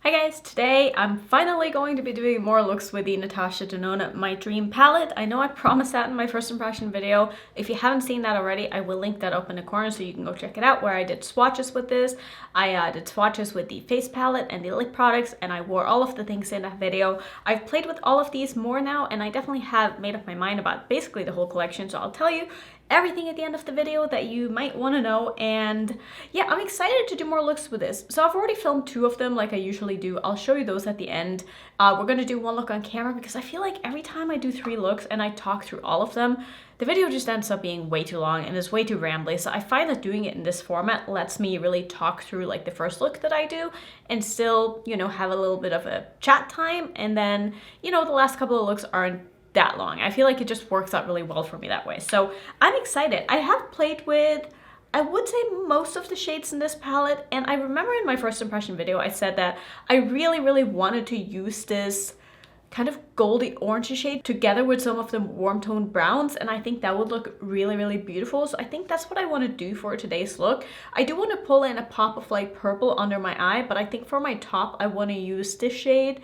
Hi guys, today I'm finally going to be doing more looks with the Natasha Denona My Dream palette. I know I promised that in my first impression video. If you haven't seen that already, I will link that up in the corner so you can go check it out, where I did swatches with this. I did swatches with the face palette and the lip products, and I wore all of the things in that video. I've played with all of these more now, and I definitely have made up my mind about basically the whole collection, so I'll tell you everything at the end of the video that you might want to know. And yeah, I'm excited to do more looks with this. So I've already filmed 2 of them like I usually do. I'll show you those at the end. We're gonna do 1 look on camera because I feel like every time I do 3 looks and I talk through all of them, the video just ends up being way too long and is way too rambly. So I find that doing it in this format lets me really talk through like the first look that I do and still, you know, have a little bit of a chat time. And then, you know, the last couple of looks aren't that long. I feel like it just works out really well for me that way. So I'm excited. I have played with, I would say, most of the shades in this palette. And I remember in my first impression video, I said that I really wanted to use this kind of goldy orangey shade together with some of the warm toned browns, and I think that would look really beautiful. So I think that's what I want to do for today's look. I do want to pull in a pop of like purple under my eye, but I think for my top I want to use this shade,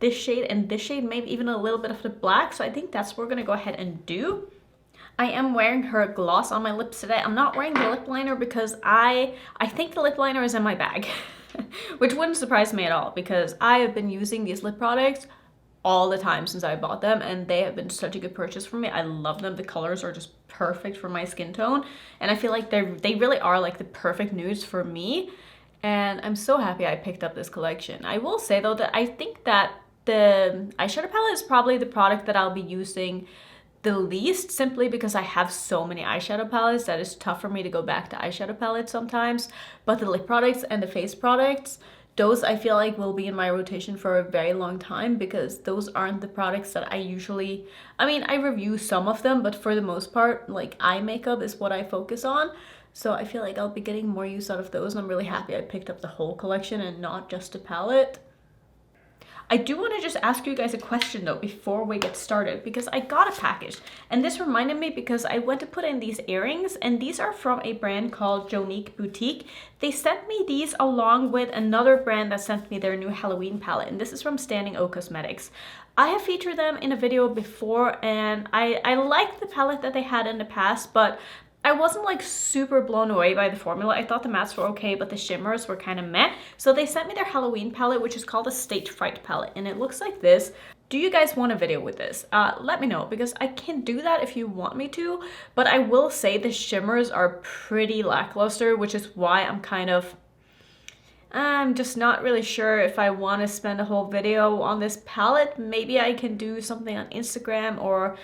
and this shade, maybe even a little bit of the black. So I think that's what we're gonna go ahead and do. I am wearing her gloss on my lips today. I'm not wearing the lip liner because I think the lip liner is in my bag, which wouldn't surprise me at all because I have been using these lip products all the time since I bought them, and they have been such a good purchase for me. I love them. The colors are just perfect for my skin tone, and I feel like they really are like the perfect nudes for me, and I'm so happy I picked up this collection. I will say though that I think that the eyeshadow palette is probably the product that I'll be using the least, simply because I have so many eyeshadow palettes that it's tough for me to go back to eyeshadow palettes sometimes. But the lip products and the face products, those I feel like will be in my rotation for a very long time, because those aren't the products that I usually, I mean, I review some of them, but for the most part, like eye makeup is what I focus on. So I feel like I'll be getting more use out of those, and I'm really happy I picked up the whole collection and not just a palette. I do want to just ask you guys a question though before we get started, because I got a package, and this reminded me because I went to put in these earrings, and these are from a brand called Jonique Boutique. They sent me these along with another brand that sent me their new Halloween palette, and this is from Standing O Cosmetics. I have featured them in a video before, and I liked the palette that they had in the past, but I wasn't like super blown away by the formula. I thought the mattes were okay, but the shimmers were kind of meh. So they sent me their Halloween palette, which is called a Stage Fright palette, and it looks like this. Do you guys want a video with this? Let me know, because I can do that if you want me to, but I will say the shimmers are pretty lackluster, which is why I'm just not really sure if I want to spend a whole video on this palette. Maybe I can do something on Instagram or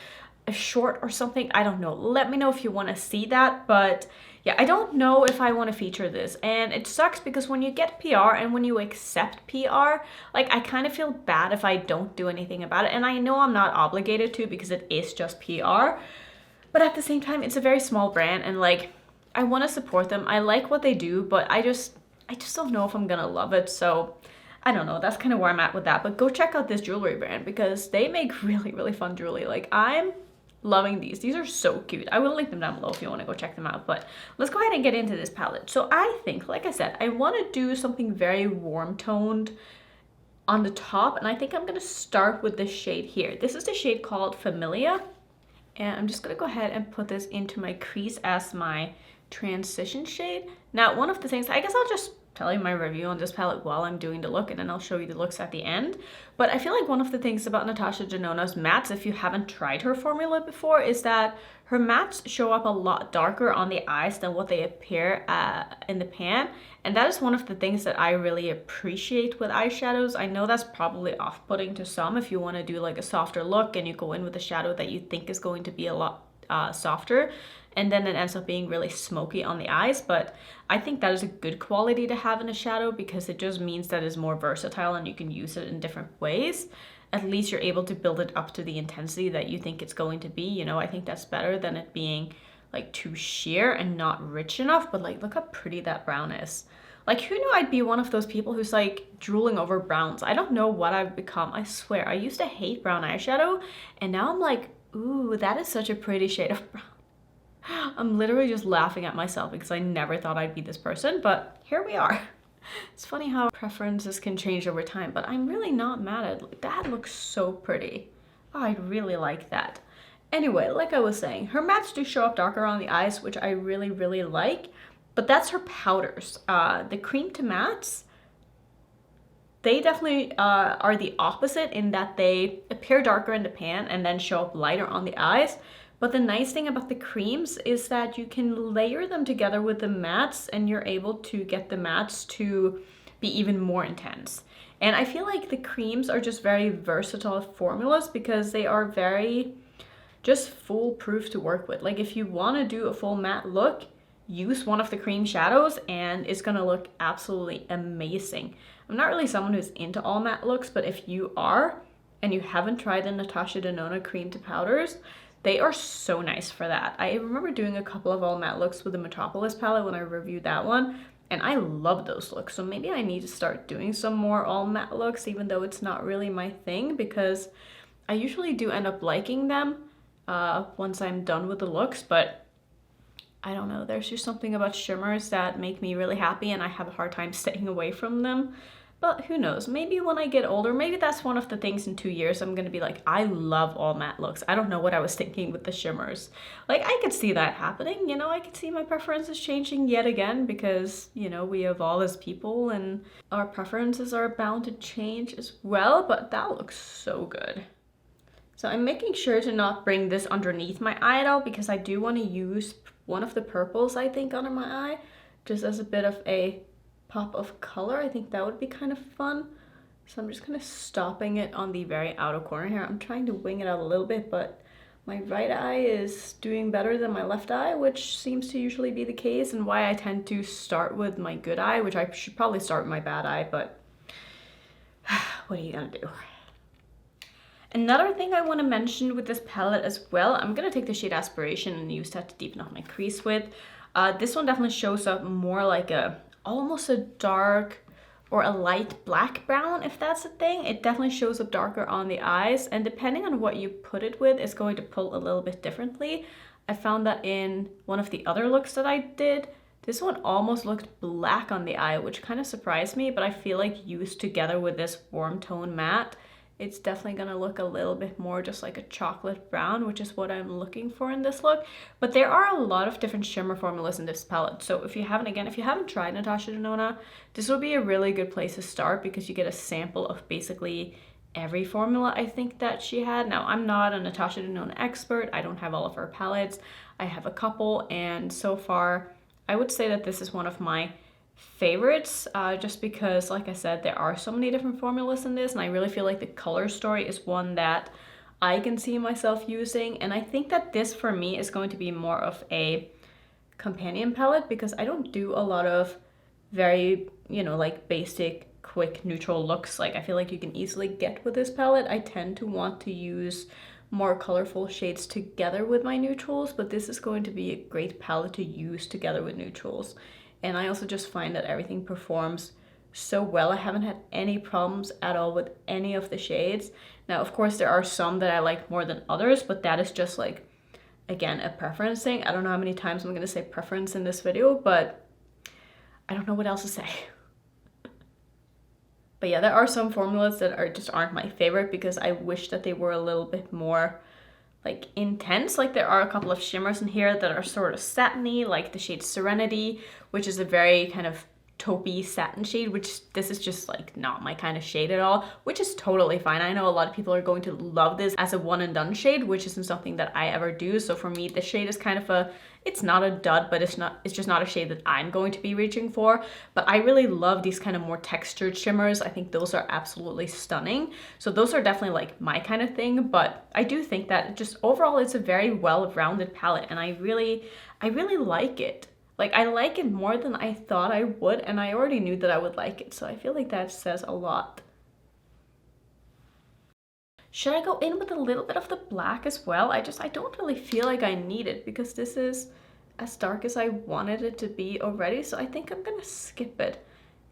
a short or something. I don't know. Let me know if you want to see that. But yeah, I don't know if I want to feature this, and it sucks because when you get PR and when you accept PR, like I kind of feel bad if I don't do anything about it, and I know I'm not obligated to because it is just PR, but at the same time it's a very small brand, and like I want to support them. I like what they do, but I just don't know if I'm gonna love it. So I don't know. That's kind of where I'm at with that. But go check out this jewelry brand because they make really fun jewelry. Like I'm loving these. These are so cute. I will link them down below if you want to go check them out. But let's go ahead and get into this palette. So I think, like I said, I want to do something very warm toned on the top, and I think I'm going to start with this shade here. This is the shade called Familia, and I'm just going to go ahead and put this into my crease as my transition shade. Now, one of the things, I guess I'll just tell you my review on this palette while I'm doing the look, and then I'll show you the looks at the end. But I feel like one of the things about Natasha Denona's mattes, if you haven't tried her formula before, is that her mattes show up a lot darker on the eyes than what they appear in the pan. And that is one of the things that I really appreciate with eyeshadows. I know that's probably off-putting to some if you want to do like a softer look and you go in with a shadow that you think is going to be a lot softer, and then it ends up being really smoky on the eyes. But I think that is a good quality to have in a shadow because it just means that it's more versatile and you can use it in different ways. At least you're able to build it up to the intensity that you think it's going to be. You know, I think that's better than it being like too sheer and not rich enough. But like, look how pretty that brown is. Like, who knew I'd be one of those people who's like drooling over browns? I don't know what I've become. I swear, I used to hate brown eyeshadow, and now I'm like, ooh, that is such a pretty shade of brown. I'm literally just laughing at myself because I never thought I'd be this person, but here we are. It's funny how preferences can change over time, but I'm really not mad at it. That looks so pretty. Oh, I really like that. Anyway, like I was saying, her mattes do show up darker on the eyes, which I really, really like, but that's her powders. The cream to mattes, they definitely are the opposite in that they appear darker in the pan and then show up lighter on the eyes. But the nice thing about the creams is that you can layer them together with the mattes and you're able to get the mattes to be even more intense. And I feel like the creams are just very versatile formulas because they are very just foolproof to work with. Like if you want to do a full matte look, use one of the cream shadows and it's gonna look absolutely amazing. I'm not really someone who's into all matte looks, but if you are and you haven't tried the Natasha Denona cream to powders, they are so nice for that. I remember doing a couple of all matte looks with the Metropolis palette when I reviewed that one, and I love those looks. So maybe I need to start doing some more all matte looks, even though it's not really my thing, because I usually do end up liking them once I'm done with the looks, but I don't know, there's just something about shimmers that make me really happy and I have a hard time staying away from them. But who knows, maybe when I get older, maybe that's one of the things in 2 years I'm gonna be like, I love all matte looks. I don't know what I was thinking with the shimmers. Like, I could see that happening, you know, I could see my preferences changing yet again because, you know, we evolve as people and our preferences are bound to change as well, but that looks so good. So I'm making sure to not bring this underneath my eye at all because I do want to use one of the purples, I think, under my eye, just as a bit of a pop of color. I think that would be kind of fun. So I'm just kind of stopping it on the very outer corner here. I'm trying to wing it out a little bit, but my right eye is doing better than my left eye, which seems to usually be the case and why I tend to start with my good eye, which I should probably start with my bad eye, but what are you gonna do? Another thing I want to mention with this palette as well, I'm going to take the shade Aspiration and use that to deepen up my crease with. This one definitely shows up more like almost a dark or a light black brown, if that's a thing. It definitely shows up darker on the eyes, and depending on what you put it with, it's going to pull a little bit differently. I found that in one of the other looks that I did, this one almost looked black on the eye, which kind of surprised me, but I feel like used together with this warm tone matte, it's definitely gonna look a little bit more just like a chocolate brown, which is what I'm looking for in this look. But there are a lot of different shimmer formulas in this palette. So if you haven't tried Natasha Denona, this would be a really good place to start because you get a sample of basically every formula I think that she had. Now, I'm not a Natasha Denona expert. I don't have all of her palettes. I have a couple, and so far, I would say that this is one of my favorites, just because, like I said, there are so many different formulas in this, and I really feel like the color story is one that I can see myself using, and I think that this for me is going to be more of a companion palette because I don't do a lot of very, you know, like basic, quick, neutral looks. Like I feel like you can easily get with this palette. I tend to want to use more colorful shades together with my neutrals, but this is going to be a great palette to use together with neutrals. And I also just find that everything performs so well. I haven't had any problems at all with any of the shades. Now, of course, there are some that I like more than others, but that is just like, again, a preference thing. I don't know how many times I'm going to say preference in this video, but I don't know what else to say. But yeah, there are some formulas that aren't my favorite because I wish that they were a little bit more like intense. Like there are a couple of shimmers in here that are sort of satiny, like the shade Serenity, which is a very kind of taupey satin shade, which this is just like not my kind of shade at all, which is totally fine. I know a lot of people are going to love this as a one and done shade, which isn't something that I ever do. So for me, this shade is kind of it's not a dud, but it's just not a shade that I'm going to be reaching for. But I really love these kind of more textured shimmers. I think those are absolutely stunning. So those are definitely like my kind of thing, but I do think that just overall it's a very well-rounded palette, and I really like it. Like, I like it more than I thought I would, and I already knew that I would like it, so I feel like that says a lot. Should I go in with a little bit of the black as well? I don't really feel like I need it because this is as dark as I wanted it to be already, so I think I'm gonna skip it.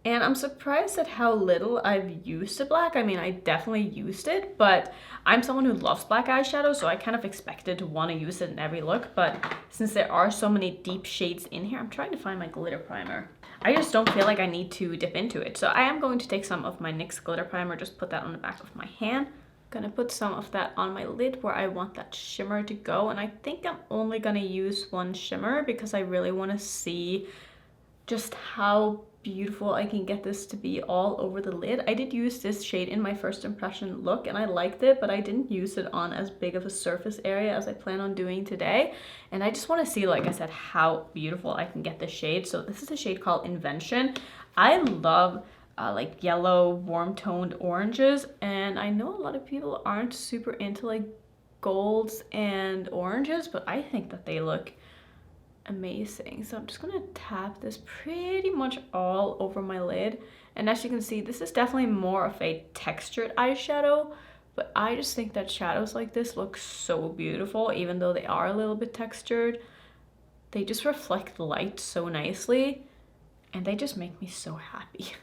And I'm surprised at how little I've used the black. I mean, I definitely used it, but I'm someone who loves black eyeshadow, so I kind of expected to want to use it in every look. But since there are so many deep shades in here, I'm trying to find my glitter primer. I just don't feel like I need to dip into it. So I am going to take some of my NYX glitter primer, just put that on the back of my hand. Gonna put some of that on my lid where I want that shimmer to go, and I think I'm only gonna use one shimmer because I really want to see just how beautiful I can get this to be all over the lid. I did use this shade in my first impression look and I liked it, but I didn't use it on as big of a surface area as I plan on doing today. And I just want to see, like I said, how beautiful I can get this shade. So this is a shade called Invention. I love like yellow warm toned oranges, and I know a lot of people aren't super into like golds and oranges, but I think that they look amazing. So I'm just gonna tap this pretty much all over my lid, and as you can see, this is definitely more of a textured eyeshadow, but I just think that shadows like this look so beautiful. Even though they are a little bit textured, they just reflect the light so nicely and they just make me so happy.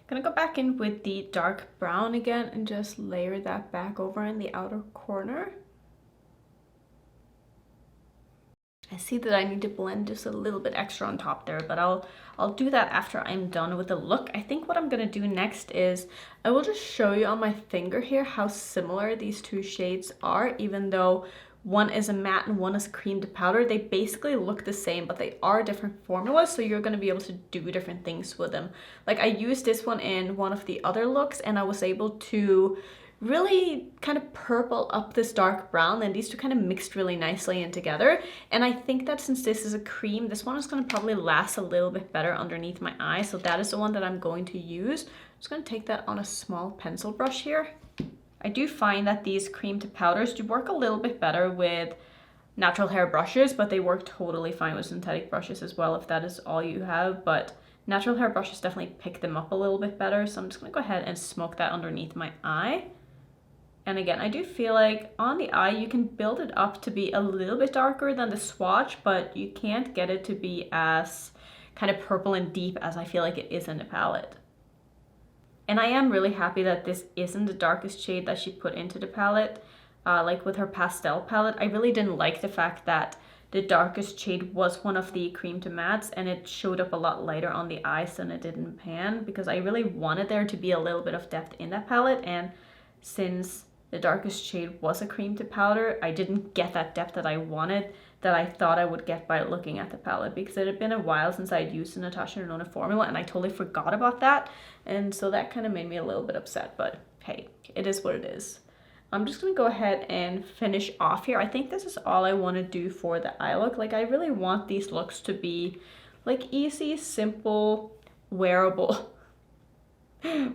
Gonna go back in with the dark brown again and just layer that back over in the outer corner. I see that I need to blend just a little bit extra on top there, but I'll do that after I'm done with the look. I think what I'm gonna do next is I will just show you on my finger here how similar these two shades are, even though one is a matte and one is cream to powder. They basically look the same, but they are different formulas, so you're gonna be able to do different things with them. Like I used this one in one of the other looks and I was able to really kind of purple up this dark brown, and these two kind of mixed really nicely in together. And I think that since this is a cream, this one is going to probably last a little bit better underneath my eye, so that is the one that I'm going to use. I'm just going to take that on a small pencil brush here. I do find that these cream to powders do work a little bit better with natural hair brushes, but they work totally fine with synthetic brushes as well if that is all you have. But natural hair brushes definitely pick them up a little bit better, so I'm just going to go ahead and smoke that underneath my eye. And again, I do feel like on the eye, you can build it up to be a little bit darker than the swatch, but you can't get it to be as kind of purple and deep as I feel like it is in the palette. And I am really happy that this isn't the darkest shade that she put into the palette. Like with her pastel palette, I really didn't like the fact that the darkest shade was one of the cream to mattes and it showed up a lot lighter on the eyes than it did in pan, because I really wanted there to be a little bit of depth in that palette. And since the darkest shade was a cream to powder, I didn't get that depth that I wanted, that I thought I would get by looking at the palette, because it had been a while since I'd used the Natasha Denona formula and I totally forgot about that. And so that kind of made me a little bit upset, but hey, it is what it is. I'm just gonna go ahead and finish off here. I think this is all I want to do for the eye look. Like I really want these looks to be like easy, simple, wearable.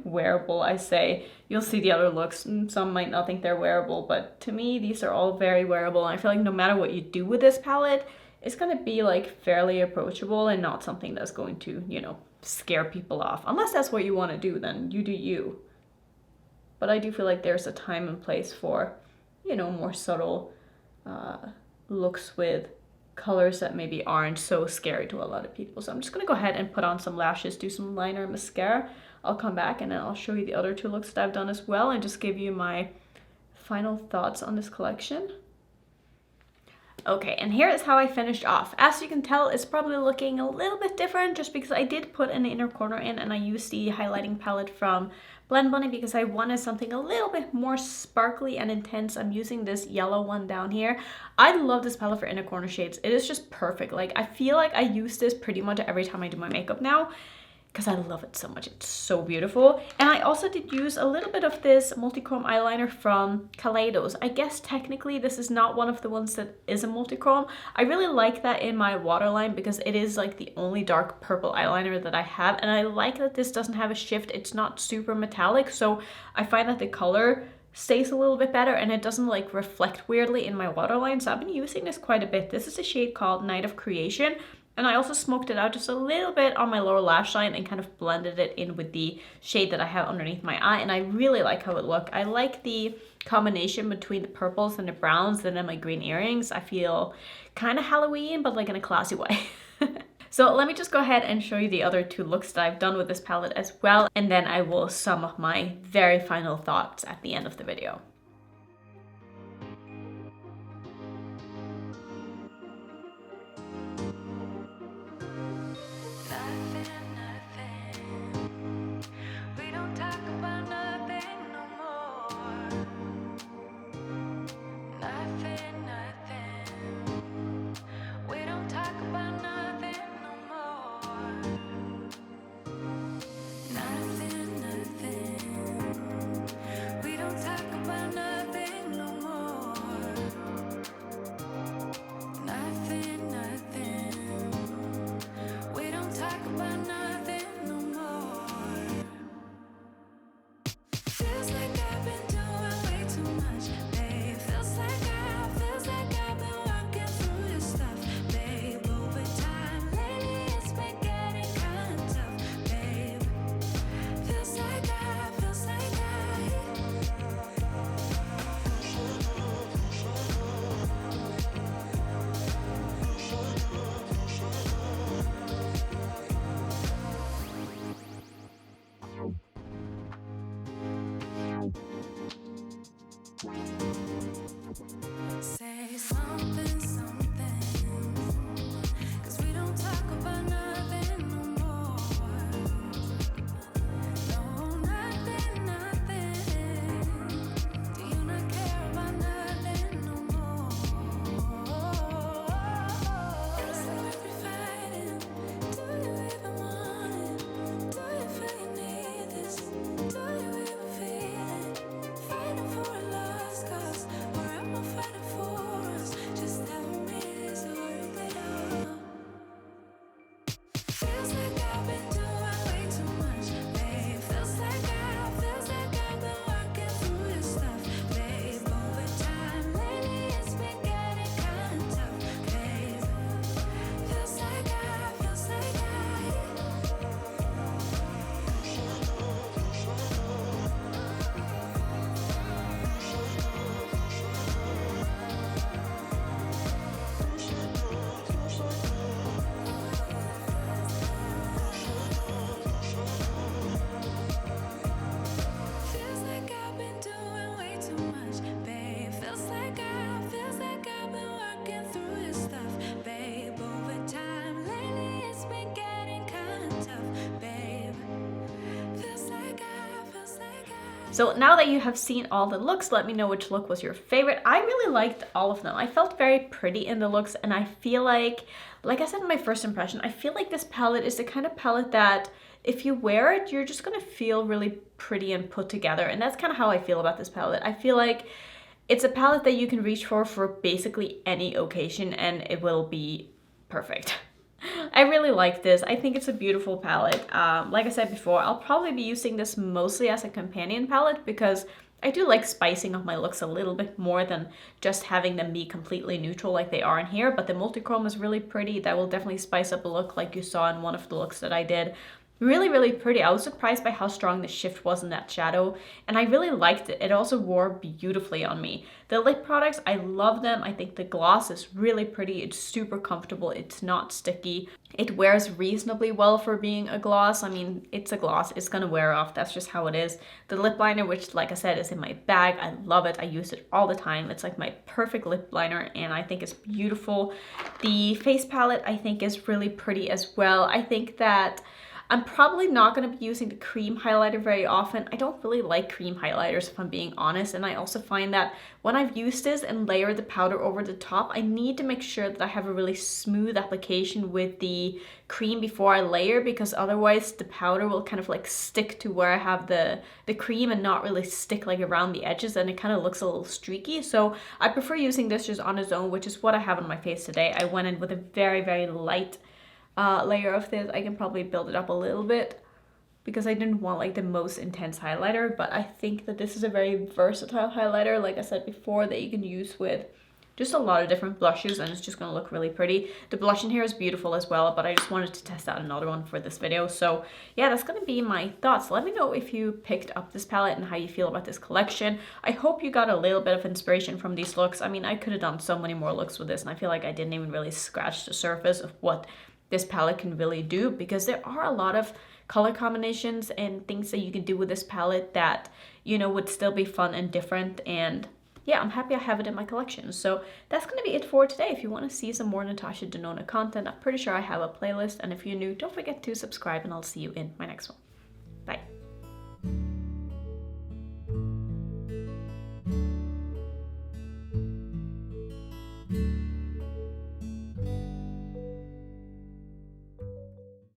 Wearable, I say. You'll see the other looks. Some might not think they're wearable, but to me, these are all very wearable. And I feel like no matter what you do with this palette, it's gonna be like fairly approachable and not something that's going to, you know, scare people off. Unless that's what you want to do, then you do you. But I do feel like there's a time and place for, you know, more subtle looks with colors that maybe aren't so scary to a lot of people. So I'm just gonna go ahead and put on some lashes, do some liner and mascara. I'll come back and then I'll show you the other two looks that I've done as well and just give you my final thoughts on this collection. Okay, and here is how I finished off. As you can tell, it's probably looking a little bit different just because I did put an inner corner in and I used the highlighting palette from Blend Bunny because I wanted something a little bit more sparkly and intense. I'm using this yellow one down here. I love this palette for inner corner shades. It is just perfect. Like, I feel like I use this pretty much every time I do my makeup now, because I love it so much. It's so beautiful. And I also did use a little bit of this multi-chrome eyeliner from Kaleidos. I guess technically this is not one of the ones that is a multi-chrome. I really like that in my waterline because it is like the only dark purple eyeliner that I have. And I like that this doesn't have a shift. It's not super metallic. So I find that the color stays a little bit better and it doesn't like reflect weirdly in my waterline. So I've been using this quite a bit. This is a shade called Night of Creation. And I also smoked it out just a little bit on my lower lash line and kind of blended it in with the shade that I have underneath my eye. And I really like how it looked. I like the combination between the purples and the browns and then my green earrings. I feel kind of Halloween, but like in a classy way. So let me just go ahead and show you the other two looks that I've done with this palette as well. And then I will sum up my very final thoughts at the end of the video. Nothing, nothing. We don't talk about nothing no more. Nothing, nothing. We don't talk about nothing no more. Feels like I've been doing way too much, babe. Feels like I've been working through this stuff, babe. Over time, lately it's been getting kind of tough, babe. Feels like say something, something. 'Cause we don't talk about nothing no more. No, nothing, nothing. Do you not care about nothing no more? Feels like we're fighting. Do you even want it? Do you feel you need this? Do you even feel it? Fighting for a lost cause, or am I fighting for us? Just tell me, is it worth it all? Feels like I've been doing way too much, babe. Feels like I've been working through this stuff, babe. Over time, lately it's been getting kind of tough, babe. Feels like Feels like I've been doing way too much, babe. Feels like I've been working through this stuff, babe. Over time, lately it's been getting kind of tough, babe. Feels like So now that you have seen all the looks, let me know which look was your favorite. I really liked all of them. I felt very pretty in the looks, and I feel like I said in my first impression, I feel like this palette is the kind of palette that if you wear it, you're just gonna feel really pretty and put together. And that's kind of how I feel about this palette. I feel like it's a palette that you can reach for basically any occasion and it will be perfect. I really like this. I think it's a beautiful palette. Like I said before, I'll probably be using this mostly as a companion palette because I do like spicing up my looks a little bit more than just having them be completely neutral like they are in here. But the multichrome is really pretty. That will definitely spice up a look like you saw in one of the looks that I did. Really, really pretty. I was surprised by how strong the shift was in that shadow, and I really liked it. It also wore beautifully on me. The lip products, I love them. I think the gloss is really pretty. It's super comfortable. It's not sticky. It wears reasonably well for being a gloss. I mean, it's a gloss. It's gonna wear off. That's just how it is. The lip liner, which like I said, is in my bag. I love it. I use it all the time. It's like my perfect lip liner, and I think it's beautiful. The face palette, I think, is really pretty as well. I think that I'm probably not going to be using the cream highlighter very often. I don't really like cream highlighters if I'm being honest, and I also find that when I've used this and layered the powder over the top, I need to make sure that I have a really smooth application with the cream before I layer, because otherwise the powder will kind of like stick to where I have the cream and not really stick like around the edges, and it kind of looks a little streaky. So I prefer using this just on its own, which is what I have on my face today. I went in with a very, very light layer of this. I can probably build it up a little bit because I didn't want like the most intense highlighter, but I think that this is a very versatile highlighter, like I said before, that you can use with just a lot of different blushes, and it's just gonna look really pretty. The blush in here is beautiful as well, but I just wanted to test out another one for this video. So yeah, that's gonna be my thoughts. Let me know if you picked up this palette and how you feel about this collection. I hope you got a little bit of inspiration from these looks. I mean, I could have done so many more looks with this, and I feel like I didn't even really scratch the surface of what this palette can really do, because there are a lot of color combinations and things that you can do with this palette that, you know, would still be fun and different. And yeah, I'm happy I have it in my collection. So that's going to be it for today. If you want to see some more Natasha Denona content, I'm pretty sure I have a playlist. And if you're new, don't forget to subscribe, and I'll see you in my next one.